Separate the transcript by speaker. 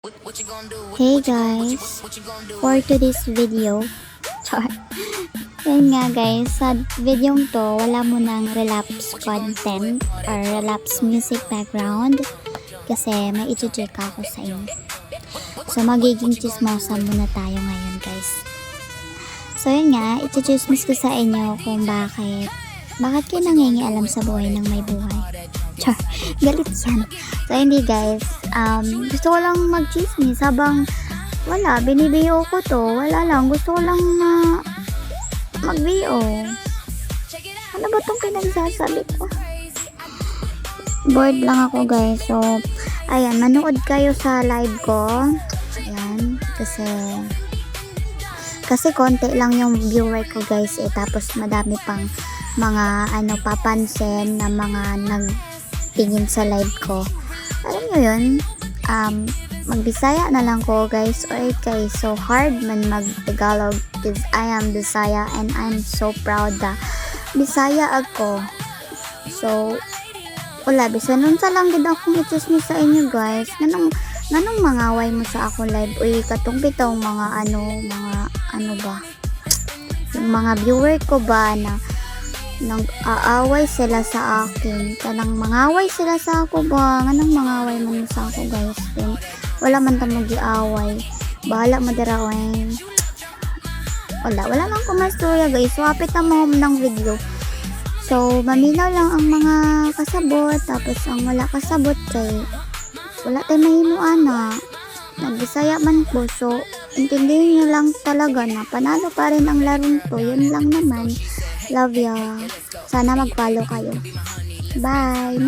Speaker 1: Hey guys, for today's video, yun nga guys, sa video to, wala mo ng relapse content or relapse music background kasi may i-check ako sa inyo. So magiging chismosa muna tayo ngayon guys. So yun nga, i-chismis ko sa inyo kung bakit kayo nangingialam sa buhay ng may buhay. Char, galit yan. So hindi guys, gusto ko lang mag-chismis habang wala, binibiyo ko to. Wala lang, gusto ko lang na mag-bio. Ano ba itong pinagsasabi ko? Bored lang ako guys. So, ayan, manood kayo sa live ko. Ayan, kasi konti lang yung viewer ko guys eh. Tapos madami pang mga papansin na mga nagtingin sa live ko. Alam nyo yun, magbisaya na lang ko guys. Okay, so hard man mag-Tagalog because I am Bisaya and I'm so proud na Bisaya ako. So wala, bisanon sa lang gid akong i-chismis sa inyo guys. Nanong mangaway mo sa ako live? Uy, katong bitong mga ano ba? Yung mga viewer ko ba na nang-aaway sila sa akin. Kanang mangaway sila sa ako ba? Anong mangaway man sa ako guys? Then, wala man ta mag-iaway. Bahala mo darawin. Wala lang ko masturya guys. Swapit na mo ng video. So, maminaw lang ang mga kasabot. Tapos, ang wala kasabot kay wala tayo mahimuan na. Nagbisaya man po. So, intindihin nyo lang talaga na panalo pa rin ang larong to. Yun lang naman. Love ya. Sana mag-follow kayo. Bye.